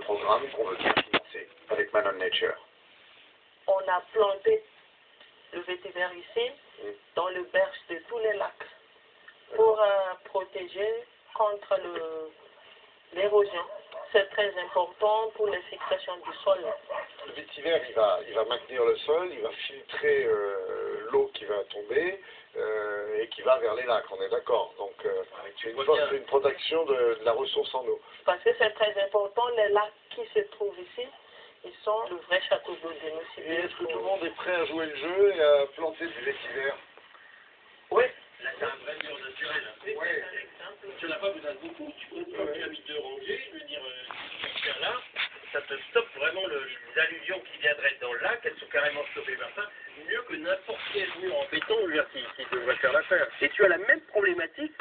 programme qu'on veut bien financer avec Man on Nature. On a planté le vétiver ici, dans le berge de tous les lacs, pour protéger contre l'érosion. C'est très important pour les fixations du sol. Le vétiver, il va maintenir le sol, il va filtrer l'eau qui va tomber et qui va vers les lacs, on est d'accord. Donc c'est une protection de la ressource en eau. Parce que c'est très important, les lacs qui se trouvent ici, ils sont le vrai château d'eau de nos cités. Et est-ce que tout le monde est prêt à jouer le jeu et à planter du vétiver? Oui. Là, c'est un vrai mur naturel. Oui. Tu n'as pas besoin de beaucoup. Tu peux tu as mis 2 rangées, je veux dire, faire là, ça te stoppe vraiment les alluvions qui viendraient dans le lac, elles sont carrément stoppées par ça. Mieux que n'importe quel mur en béton, je veux dire, qui devrait faire l'affaire. Et tu as la même problématique.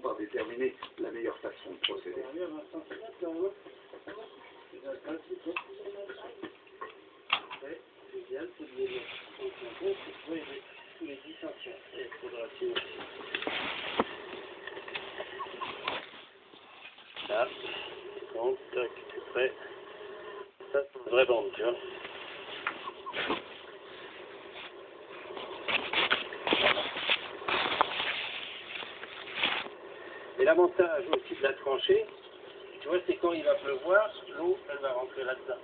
Par déterminer la meilleure façon de procéder. Là, donc, tac, c'est prêt. Ça, c'est une vraie bande, tu vois. Et l'avantage aussi de la tranchée, tu vois, c'est quand il va pleuvoir, l'eau, elle va rentrer là-dedans.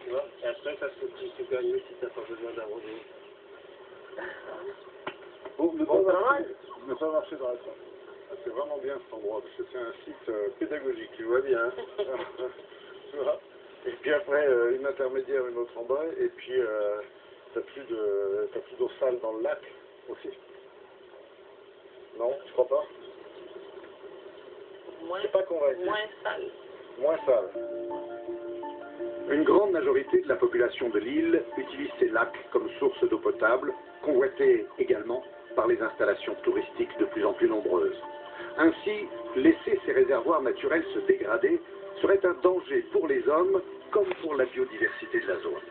Tu vois, et après, ça se gagne si tu n'as pas besoin d'arroser. Bon, ne pas marcher dans la tente. C'est vraiment bien cet endroit, parce que c'est un site pédagogique, tu vois bien. Tu vois. Et puis après, une intermédiaire, une autre en bas, et puis t'as plus d'eau sale dans le lac aussi. Non, tu crois pas? C'est pas convaincu. Moins sale. Moins sale. Une grande majorité de la population de l'île utilise ces lacs comme source d'eau potable, convoitée également par les installations touristiques de plus en plus nombreuses. Ainsi, laisser ces réservoirs naturels se dégrader serait un danger pour les hommes comme pour la biodiversité de la zone.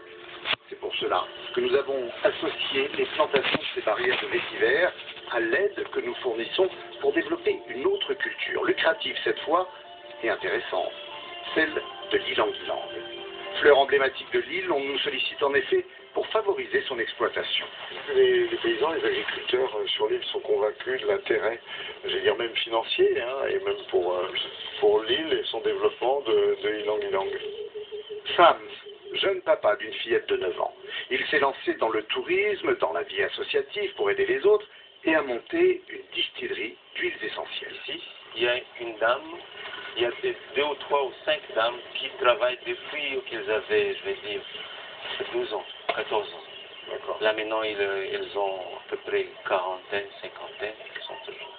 C'est pour cela que nous avons associé les plantations de ces barrières de vétiver à l'aide que nous fournissons pour développer une autre culture, lucrative cette fois et intéressante, celle de l'ilang-ilang. Fleur emblématique de l'île, on nous sollicite en effet pour favoriser son exploitation. Les paysans, les agriculteurs sur l'île sont convaincus de l'intérêt, je vais dire même financier, hein, et même pour l'île et son développement de l'ilang-ilang. Sam, jeune papa d'une fillette de 9 ans, il s'est lancé dans le tourisme, dans la vie associative pour aider les autres et a monté une distillerie d'huiles essentielles. Ici, il y a une dame, il y a 2 ou 3 ou 5 dames qui travaillent depuis qu'ils avaient, je vais dire, 12 ans, 14 ans. D'accord. Là maintenant, ils ont à peu près quarantaine, cinquantaine, ils sont toujours.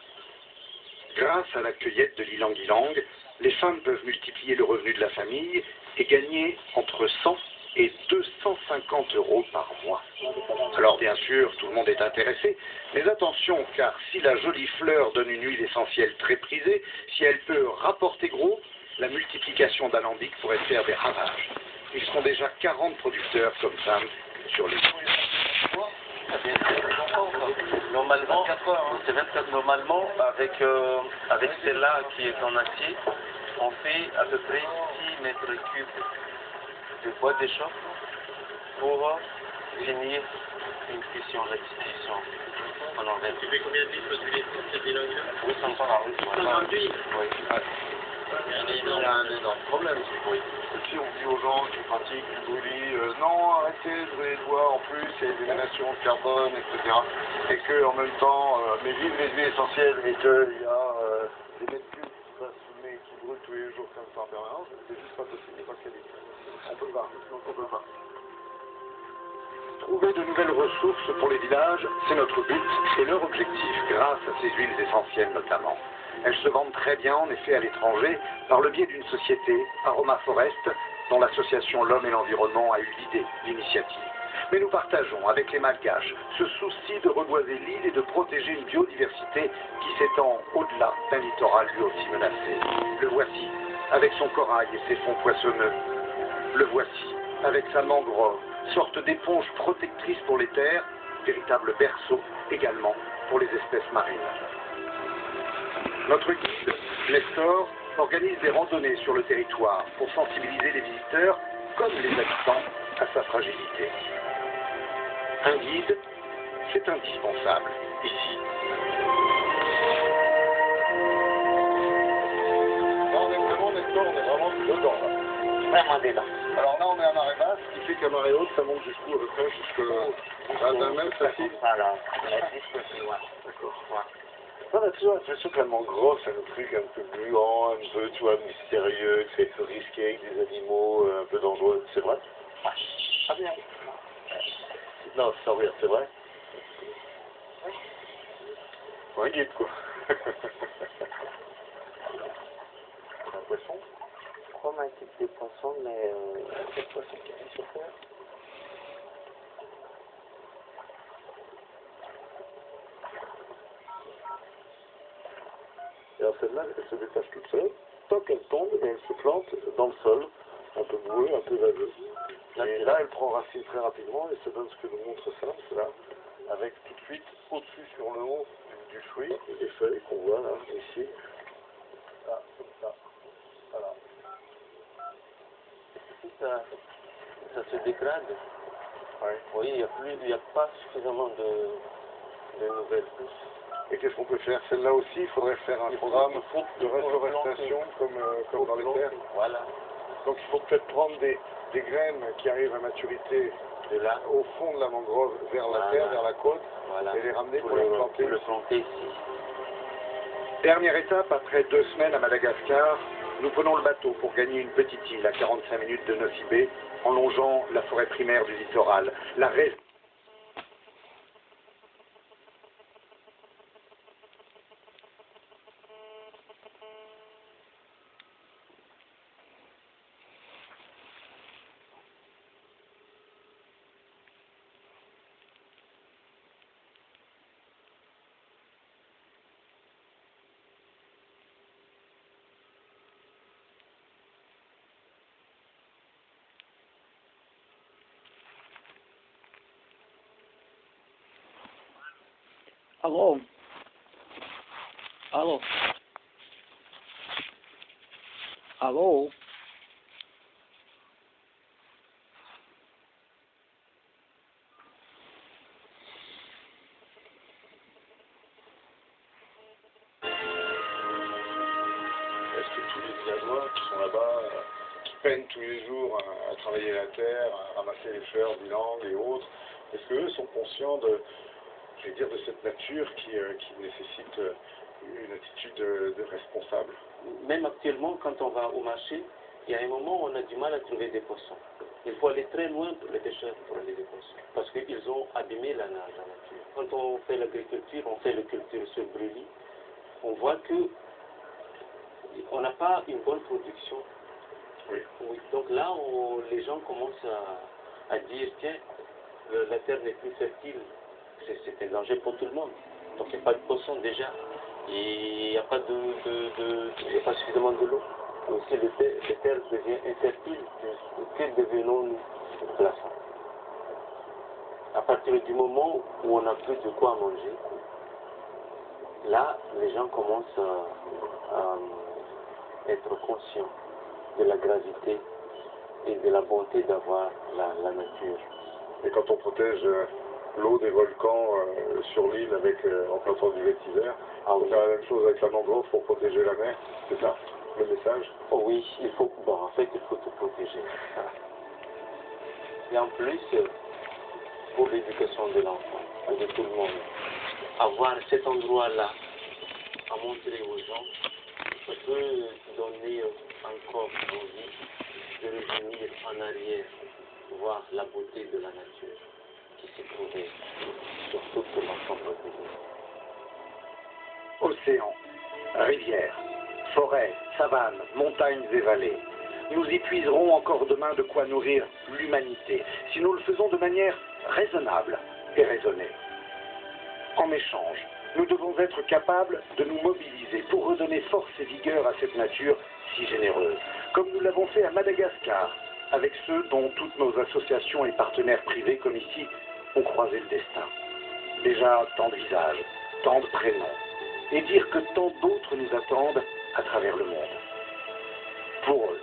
Grâce à la cueillette de l'ilang-ilang, les femmes peuvent multiplier le revenu de la famille et gagner entre 100 et 250 € par mois. Alors bien sûr, tout le monde est intéressé, mais attention, car si la jolie fleur donne une huile essentielle très prisée, si elle peut rapporter gros, la multiplication d'alambics pourrait faire des ravages. Ils seront déjà 40 producteurs comme Sam sur les îles. Normalement, c'est 24. Normalement, avec celle-là qui est en acier, on fait à peu près 6 mètres cubes de bois d'échauffe pour finir une cuisson, la distillation. On en tu fais combien de litres d'huile essentielle? 800 par an. 800 d'huile? Oui. Il y a un énorme problème, ce bruit. Si on dit aux gens qui pratiquent du brûlis, non, arrêtez de brûler le bois, en plus, il y a des émanations de carbone, etc. Et qu'en même temps, mais vive les huiles essentielles et qu'il y a des mètres cubes qui passent fumer, qui brûlent tous les jours comme ça en permanence, c'est juste pas possible, c'est pas crédible. On peut pas, donc on peut pas. Trouver de nouvelles ressources pour les villages, c'est notre but et leur objectif, grâce à ces huiles essentielles notamment. Elles se vendent très bien en effet à l'étranger par le biais d'une société, Aroma Forest, dont l'association L'Homme et l'Environnement a eu l'idée, l'initiative. Mais nous partageons avec les Malgaches ce souci de reboiser l'île et de protéger une biodiversité qui s'étend au-delà d'un littoral lui aussi menacé. Le voici, avec son corail et ses fonds poissonneux. Le voici, avec sa mangrove, sorte d'éponge protectrice pour les terres, véritable berceau également pour les espèces marines. Notre guide, Nestor, organise des randonnées sur le territoire pour sensibiliser les visiteurs, comme les habitants, à sa fragilité. Un guide, c'est indispensable, ici. Là, on est vraiment, Nestor, on est vraiment dedans, là. Vraiment dedans. Alors là, on est à marée basse, ce qui fait qu'à marée haute, ça monte jusqu'où à peu près, jusqu'à 20 mètres, facile. Voilà, jusqu'au plus loin. D'accord. Ouais. On a toujours l'impression que la mangrove, c'est un truc un peu gluant, un peu, tu vois, mystérieux, que c'est risqué avec des animaux un peu dangereux. C'est vrai? Ouais. Ah bien. Non, sans rire, c'est vrai? Oui. Un guide, quoi. Un poisson? Comme un type de poisson, mais quel poisson qui est sur terre? Et alors celle-là, elle se détache toute seule. Tant qu'elle tombe, et elle se plante dans le sol, un peu boueux, un peu vaseux. Et là, elle prend racine très rapidement et se donne ce que nous montre ça, c'est là, avec tout de suite au-dessus sur le haut du fruit, les feuilles qu'on voit là, ici. Là, comme ça. Voilà. Si ça se dégrade, Ouais. oui, il n'y a pas suffisamment de nouvelles pousses. Et qu'est-ce qu'on peut faire? Celle-là aussi, il faudrait faire un programme de reforestation comme dans les terres. Voilà. Donc il faut peut-être prendre des graines qui arrivent à maturité De là, au fond de la mangrove vers la terre, vers la côte, voilà. et les ramener pour les planter. Pour le planter ici. Dernière étape, après 2 semaines à Madagascar, nous prenons le bateau pour gagner une petite île à 45 minutes de Nosy-Bé, en longeant la forêt primaire du littoral. La raison Alô? Alô? Alô? Est-ce que tous les villageois qui sont là-bas, qui peinent tous les jours à travailler la terre, à ramasser les fleurs du langue et autres, est-ce qu'eux sont conscients de, je vais dire, de cette nature qui nécessite une attitude de responsable? Même actuellement, quand on va au marché, il y a un moment où on a du mal à trouver des poissons. Il faut aller très loin pour les pêcheurs pour aller des poissons. Parce qu'ils ont abîmé la nature. Quand on fait l'agriculture, on fait la culture sur brûlis, on voit que on n'a pas une bonne production. Oui. Oui. Donc là, les gens commencent à dire, tiens, la terre n'est plus fertile. C'est un danger pour tout le monde. Donc il n'y a pas de poissons déjà. Et il n'y a pas il n'y a pas suffisamment de l'eau. Donc si les terres deviennent infertiles, que devenons-nous de toute façon? À partir du moment où on n'a plus de quoi manger, là, les gens commencent à être conscients de la gravité et de la bonté d'avoir la nature. Et quand on protège l'eau des volcans sur l'île en plantant du vétiver, on fait la même chose avec la mangrove pour protéger la mer, c'est ça? le message? Oh oui, il faut te protéger. Et en plus, pour l'éducation de l'enfant, de tout le monde, avoir cet endroit-là à montrer aux gens, ça peut donner encore envie de revenir en arrière, voir la beauté de la nature qui s'est trouvée sur toute l'ensemble du monde. Océans, rivières, forêts, savanes, montagnes et vallées. Nous y puiserons encore demain de quoi nourrir l'humanité, si nous le faisons de manière raisonnable et raisonnée. En échange, nous devons être capables de nous mobiliser pour redonner force et vigueur à cette nature si généreuse, comme nous l'avons fait à Madagascar, avec ceux dont toutes nos associations et partenaires privés comme ici ont croisé le destin. Déjà tant de visages, tant de prénoms, et dire que tant d'autres nous attendent à travers le monde. Pour eux,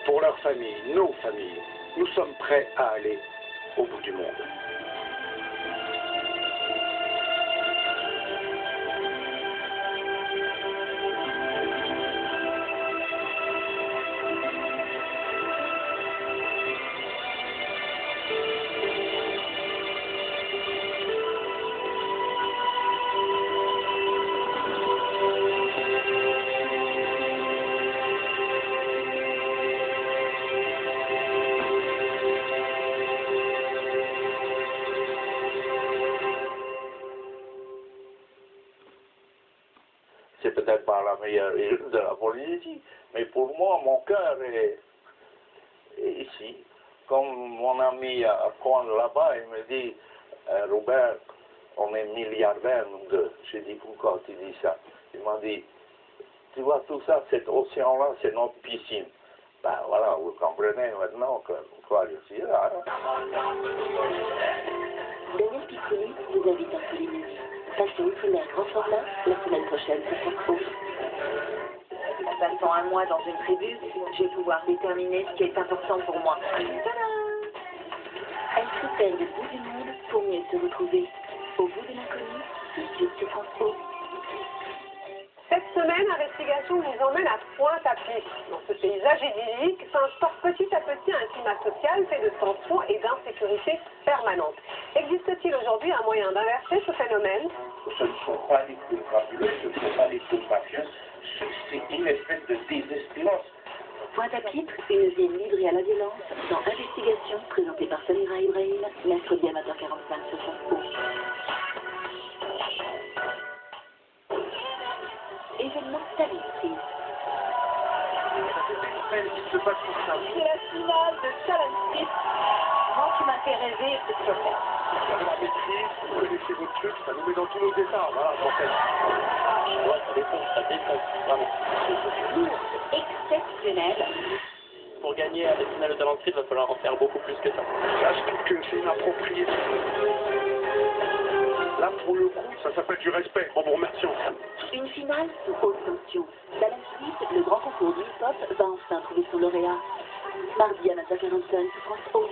pour leurs familles, nos familles, nous sommes prêts à aller au bout du monde. C'est peut-être pas la meilleure île de la Polynésie, mais pour moi, mon cœur est ici. Comme mon ami à Coin là-bas, il me dit, Robert, on est milliardaires, nous deux. J'ai dit, pourquoi tu dis ça? Il m'a dit, tu vois, tout ça, cet océan-là, c'est notre piscine. Ben voilà, vous comprenez maintenant que quoi je suis là. Daniel Piccoli vous invite en Polynésie. Passez outre-mer grand format la semaine prochaine sur France O. En passant un mois dans une tribu, je vais pouvoir déterminer ce qui est important pour moi. Tadam! Elle se peigne le bout du monde pour mieux se retrouver. Au bout de l'inconnu, ici sur France O. Cette semaine, Investigation nous emmène à Pointe-à-Pitre. Dans ce paysage idyllique s'instaure petit à petit un climat social fait de tensions et d'insécurité permanente. Existe-t-il aujourd'hui un moyen d'inverser ce phénomène? Ce ne sont pas des culpables, ce ne sont pas des culpables, c'est une espèce de désespérance. Pointe-à-Pitre, une ville livrée à la violence, dans Investigation, présentée par Samira Ibrahim, mercredi à 20h45 sur France O. Événement Salut Prise. C'est la finale de Challenge Street. Moi qui m'a fait rêver, c'est ce que faire. Vous avez la maîtrise, vous connaissez votre truc, ça nous met dans tous nos états. Voilà, Ça défonce, vraiment. C'est lourd, exceptionnel. Pour gagner à la finale de Challenge Street, il va falloir en faire beaucoup plus que ça. Là, je trouve que c'est inapproprié. Là, pour le coup, ça s'appelle du respect. Bon, bon, remercions. Une finale sous haute tension. Challenge Street, le grand concours du hip-hop, va enfin trouver son lauréat. Mardi à 20h45 sur France O.